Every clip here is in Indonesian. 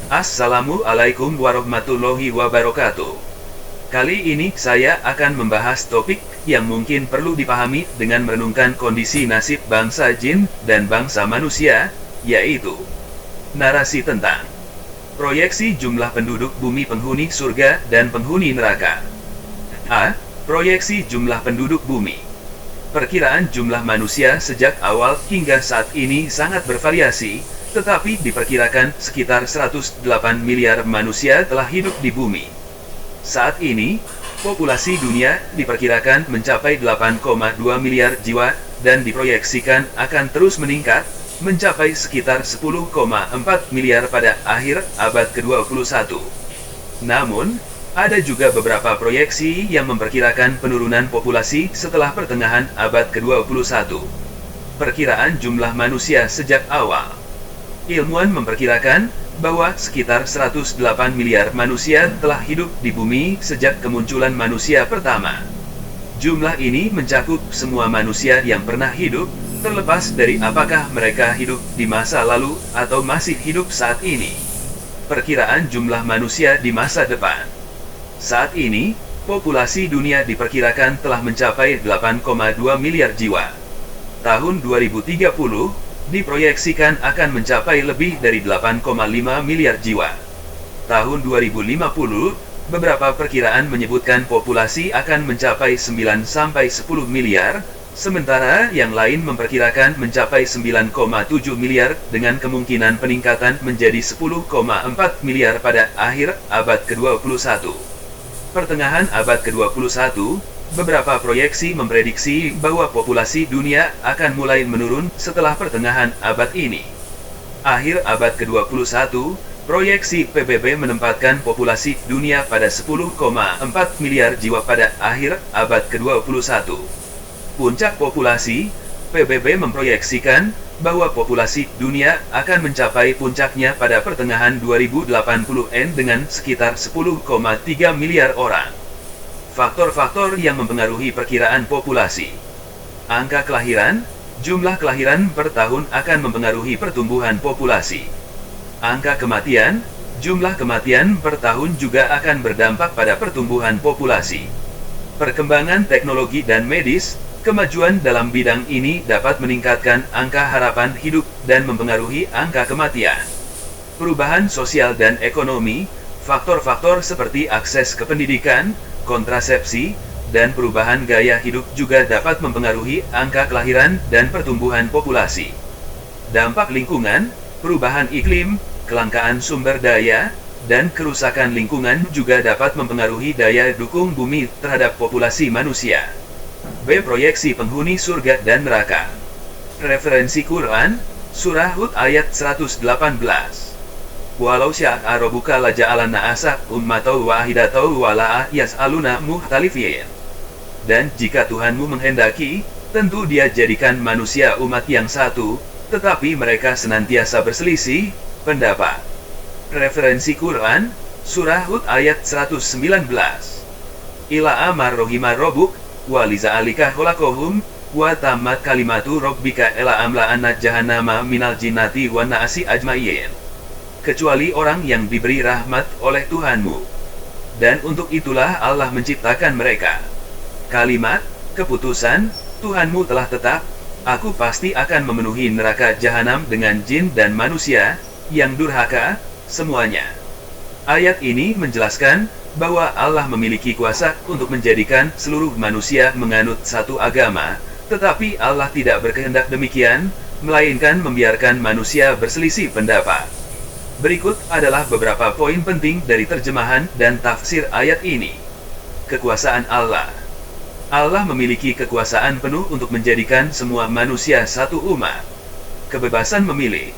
Assalamualaikum warahmatullahi wabarakatuh. Kali ini saya akan membahas topik yang mungkin perlu dipahami dengan merenungkan kondisi nasib bangsa jin dan bangsa manusia, yaitu narasi tentang proyeksi jumlah penduduk bumi penghuni surga dan penghuni neraka. A. Proyeksi jumlah penduduk bumi. Perkiraan jumlah manusia sejak awal hingga saat ini sangat bervariasi, tetapi diperkirakan sekitar 108 miliar manusia telah hidup di bumi. Saat ini, populasi dunia diperkirakan mencapai 8,2 miliar jiwa dan diproyeksikan akan terus meningkat, mencapai sekitar 10,4 miliar pada akhir abad ke-21. Namun, ada juga beberapa proyeksi yang memperkirakan penurunan populasi setelah pertengahan abad ke-21. Perkiraan jumlah manusia sejak awal. Ilmuwan memperkirakan bahwa sekitar 108 miliar manusia telah hidup di bumi sejak kemunculan manusia pertama. Jumlah ini mencakup semua manusia yang pernah hidup, terlepas dari apakah mereka hidup di masa lalu atau masih hidup saat ini. Perkiraan jumlah manusia di masa depan. Saat ini, populasi dunia diperkirakan telah mencapai 8,2 miliar jiwa. Tahun 2030, diproyeksikan akan mencapai lebih dari 8,5 miliar jiwa. Tahun 2050, beberapa perkiraan menyebutkan populasi akan mencapai 9-10 miliar, sementara yang lain memperkirakan mencapai 9,7 miliar dengan kemungkinan peningkatan menjadi 10,4 miliar pada akhir abad ke-21. Pertengahan abad ke-21, beberapa proyeksi memprediksi bahwa populasi dunia akan mulai menurun setelah pertengahan abad ini. Akhir abad ke-21, proyeksi PBB menempatkan populasi dunia pada 10,4 miliar jiwa pada akhir abad ke-21. Puncak populasi, PBB memproyeksikan bahwa populasi dunia akan mencapai puncaknya pada pertengahan 2080-an dengan sekitar 10,3 miliar orang. Faktor-faktor yang mempengaruhi perkiraan populasi. Angka kelahiran, jumlah kelahiran per tahun akan mempengaruhi pertumbuhan populasi. Angka kematian, jumlah kematian per tahun juga akan berdampak pada pertumbuhan populasi. Perkembangan teknologi dan medis, kemajuan dalam bidang ini dapat meningkatkan angka harapan hidup dan mempengaruhi angka kematian. Perubahan sosial dan ekonomi, faktor-faktor seperti akses ke pendidikan, kontrasepsi, dan perubahan gaya hidup juga dapat mempengaruhi angka kelahiran dan pertumbuhan populasi. Dampak lingkungan, perubahan iklim, kelangkaan sumber daya, dan kerusakan lingkungan juga dapat mempengaruhi daya dukung bumi terhadap populasi manusia. B. Proyeksi penghuni surga dan neraka. Referensi Quran, Surah Hud ayat 118. Walau sya'a rabbuka laja'alanna asa ummatau wahidataw wala yas'aluna muhtalifin. Dan jika Tuhanmu menghendaki, tentu Dia jadikan manusia umat yang satu, tetapi mereka senantiasa berselisih pendapat. Referensi Quran, Surah Hud ayat 119. Ila amar rohimar robuk, waliza alika holakohum, wa tamat kalimatu rabbika ela amla anna jahannama minal jinnati wa na'asi ajmain. Kecuali orang yang diberi rahmat oleh Tuhanmu. Dan untuk itulah Allah menciptakan mereka. Kalimat, keputusan, Tuhanmu telah tetap, aku pasti akan memenuhi neraka jahanam dengan jin dan manusia, yang durhaka, semuanya. Ayat ini menjelaskan bahwa Allah memiliki kuasa untuk menjadikan seluruh manusia menganut satu agama, tetapi Allah tidak berkehendak demikian, melainkan membiarkan manusia berselisih pendapat. Berikut adalah beberapa poin penting dari terjemahan dan tafsir ayat ini. Kekuasaan Allah. Allah memiliki kekuasaan penuh untuk menjadikan semua manusia satu umat. Kebebasan memilih.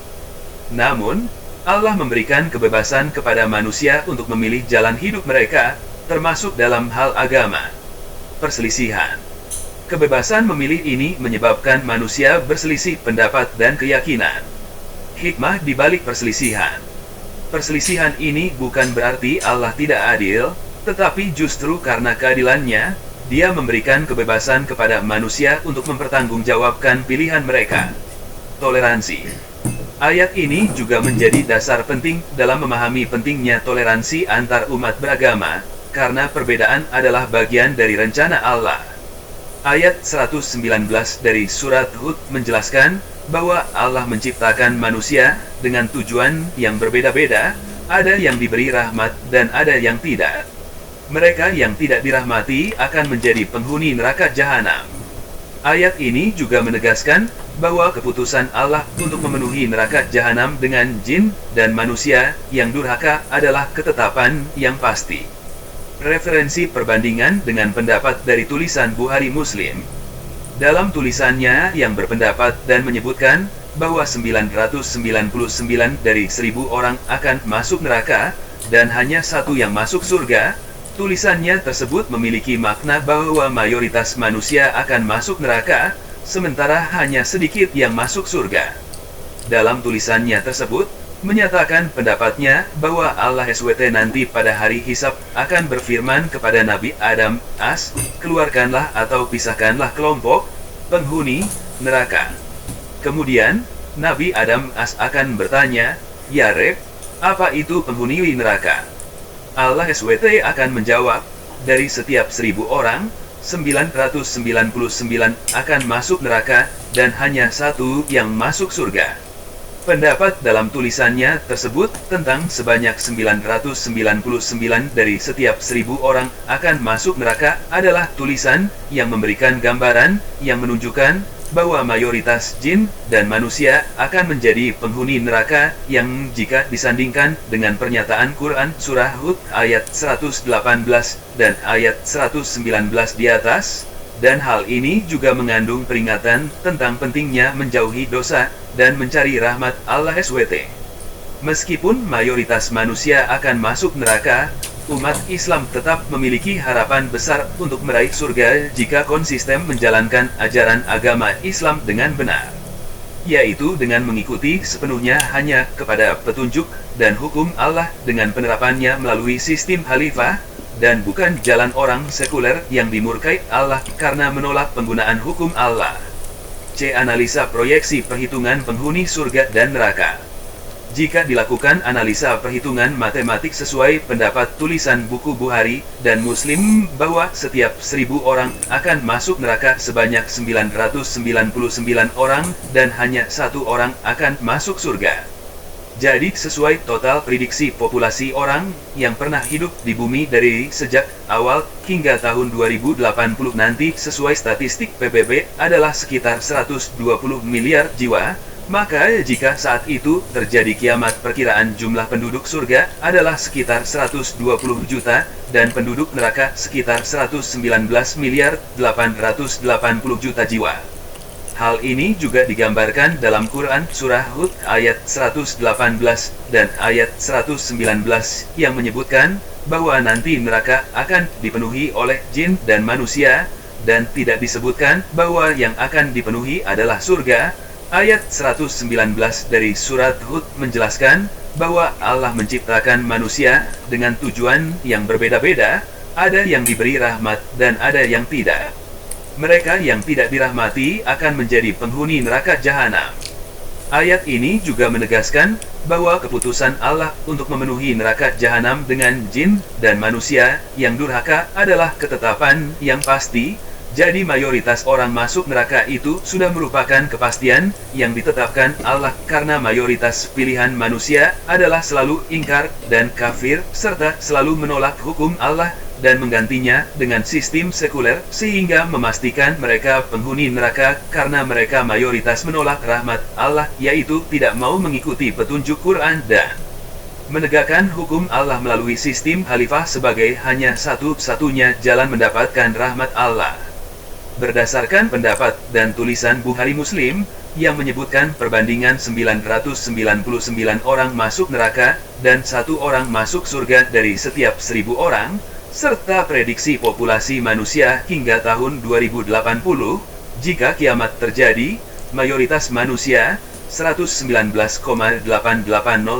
Namun, Allah memberikan kebebasan kepada manusia untuk memilih jalan hidup mereka, termasuk dalam hal agama. Perselisihan. Kebebasan memilih ini menyebabkan manusia berselisih pendapat dan keyakinan. Hikmah di balik perselisihan. Perselisihan ini bukan berarti Allah tidak adil, tetapi justru karena keadilannya, Dia memberikan kebebasan kepada manusia untuk mempertanggungjawabkan pilihan mereka. Toleransi. Ayat ini juga menjadi dasar penting dalam memahami pentingnya toleransi antar umat beragama, karena perbedaan adalah bagian dari rencana Allah. Ayat 119 dari surat Hud menjelaskan bahwa Allah menciptakan manusia dengan tujuan yang berbeda-beda, ada yang diberi rahmat dan ada yang tidak. Mereka yang tidak dirahmati akan menjadi penghuni neraka jahanam. Ayat ini juga menegaskan bahwa keputusan Allah untuk memenuhi neraka jahanam dengan jin dan manusia yang durhaka adalah ketetapan yang pasti. Referensi perbandingan dengan pendapat dari tulisan Bukhari Muslim. Dalam tulisannya yang berpendapat dan menyebutkan bahwa 999 dari 1000 orang akan masuk neraka, dan hanya satu yang masuk surga, tulisannya tersebut memiliki makna bahwa mayoritas manusia akan masuk neraka, sementara hanya sedikit yang masuk surga. Dalam tulisannya tersebut, menyatakan pendapatnya bahwa Allah SWT nanti pada hari hisab akan berfirman kepada Nabi Adam, keluarkanlah atau pisahkanlah kelompok penghuni neraka. Kemudian, Nabi Adam akan bertanya, ya Reb, apa itu penghuni neraka? Allah SWT akan menjawab, dari setiap 1000 orang, 999 akan masuk neraka, dan hanya satu yang masuk surga. Pendapat dalam tulisannya tersebut tentang sebanyak 999 dari setiap 1000 orang akan masuk neraka adalah tulisan yang memberikan gambaran yang menunjukkan bahwa mayoritas jin dan manusia akan menjadi penghuni neraka yang jika disandingkan dengan pernyataan Quran Surah Hud ayat 118 dan ayat 119 di atas, dan hal ini juga mengandung peringatan tentang pentingnya menjauhi dosa dan mencari rahmat Allah SWT. Meskipun mayoritas manusia akan masuk neraka, umat Islam tetap memiliki harapan besar untuk meraih surga jika konsisten menjalankan ajaran agama Islam dengan benar, yaitu dengan mengikuti sepenuhnya hanya kepada petunjuk dan hukum Allah dengan penerapannya melalui sistem khalifah, dan bukan jalan orang sekuler yang dimurkai Allah karena menolak penggunaan hukum Allah. C. Analisa proyeksi perhitungan penghuni surga dan neraka. Jika dilakukan analisa perhitungan matematik sesuai pendapat tulisan buku Bukhari dan Muslim bahwa setiap 1000 orang akan masuk neraka sebanyak 999 orang dan hanya satu orang akan masuk surga. Jadi sesuai total prediksi populasi orang yang pernah hidup di bumi dari sejak awal hingga tahun 2080 nanti sesuai statistik PBB adalah sekitar 120 miliar jiwa. Maka jika saat itu terjadi kiamat, perkiraan jumlah penduduk surga adalah sekitar 120 juta dan penduduk neraka sekitar 119 miliar 880 juta jiwa. Hal ini juga digambarkan dalam Quran Surah Hud ayat 118 dan ayat 119 yang menyebutkan bahwa nanti neraka akan dipenuhi oleh jin dan manusia, dan tidak disebutkan bahwa yang akan dipenuhi adalah surga. Ayat 119 dari surat Hud menjelaskan bahwa Allah menciptakan manusia dengan tujuan yang berbeda-beda, ada yang diberi rahmat dan ada yang tidak. Mereka yang tidak dirahmati akan menjadi penghuni neraka jahanam. Ayat ini juga menegaskan bahwa keputusan Allah untuk memenuhi neraka jahanam dengan jin dan manusia yang durhaka adalah ketetapan yang pasti. Jadi mayoritas orang masuk neraka itu sudah merupakan kepastian yang ditetapkan Allah karena mayoritas pilihan manusia adalah selalu ingkar dan kafir serta selalu menolak hukum Allah dan menggantinya dengan sistem sekuler sehingga memastikan mereka penghuni neraka karena mereka mayoritas menolak rahmat Allah, yaitu tidak mau mengikuti petunjuk Quran dan menegakkan hukum Allah melalui sistem khalifah sebagai hanya satu-satunya jalan mendapatkan rahmat Allah. Berdasarkan pendapat dan tulisan Bukhari Muslim yang menyebutkan perbandingan 999 orang masuk neraka dan satu orang masuk surga dari setiap 1000 orang, serta prediksi populasi manusia hingga tahun 2080, jika kiamat terjadi, mayoritas manusia, 119,880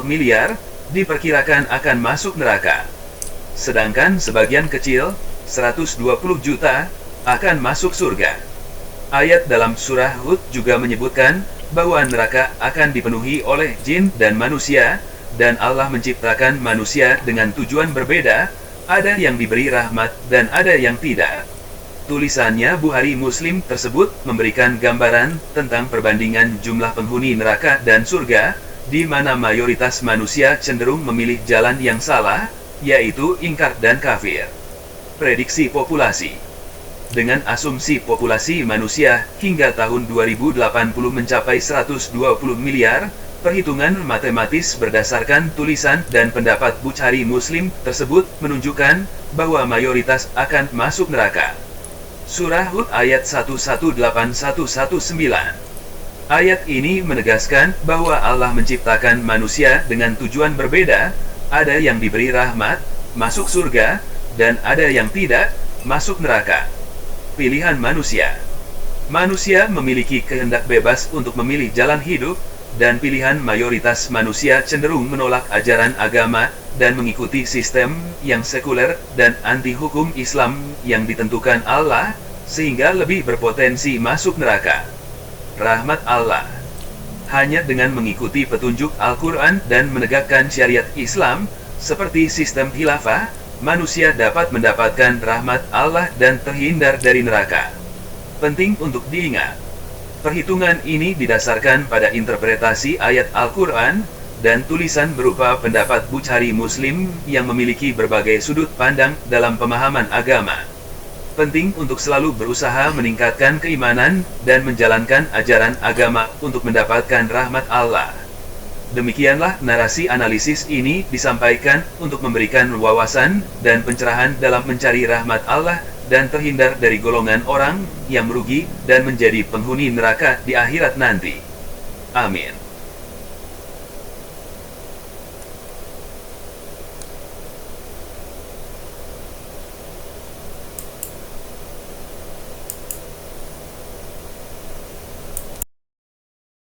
miliar, diperkirakan akan masuk neraka. Sedangkan sebagian kecil, 120 juta, akan masuk surga. Ayat dalam surah Hud juga menyebutkan bahwa neraka akan dipenuhi oleh jin dan manusia, dan Allah menciptakan manusia dengan tujuan berbeda, ada yang diberi rahmat dan ada yang tidak. Tulisannya Bukhari Muslim tersebut memberikan gambaran tentang perbandingan jumlah penghuni neraka dan surga, di mana mayoritas manusia cenderung memilih jalan yang salah, yaitu ingkar dan kafir. Prediksi populasi. Dengan asumsi populasi manusia hingga tahun 2080 mencapai 120 miliar, perhitungan matematis berdasarkan tulisan dan pendapat Bukhari Muslim tersebut menunjukkan bahwa mayoritas akan masuk neraka. Surah Hud ayat 118-119. Ayat ini menegaskan bahwa Allah menciptakan manusia dengan tujuan berbeda, ada yang diberi rahmat, masuk surga, dan ada yang tidak, masuk neraka. Pilihan manusia. Manusia memiliki kehendak bebas untuk memilih jalan hidup, dan pilihan mayoritas manusia cenderung menolak ajaran agama, dan mengikuti sistem yang sekuler dan anti-hukum Islam yang ditentukan Allah, sehingga lebih berpotensi masuk neraka. Rahmat Allah. Hanya dengan mengikuti petunjuk Al-Quran dan menegakkan syariat Islam, seperti sistem khilafah, manusia dapat mendapatkan rahmat Allah dan terhindar dari neraka. Penting untuk diingat. Perhitungan ini didasarkan pada interpretasi ayat Al-Quran, dan tulisan berupa pendapat Bukhari Muslim yang memiliki berbagai sudut pandang dalam pemahaman agama. Penting untuk selalu berusaha meningkatkan keimanan dan menjalankan ajaran agama untuk mendapatkan rahmat Allah. Demikianlah narasi analisis ini disampaikan untuk memberikan wawasan dan pencerahan dalam mencari rahmat Allah dan terhindar dari golongan orang yang merugi dan menjadi penghuni neraka di akhirat nanti. Amin.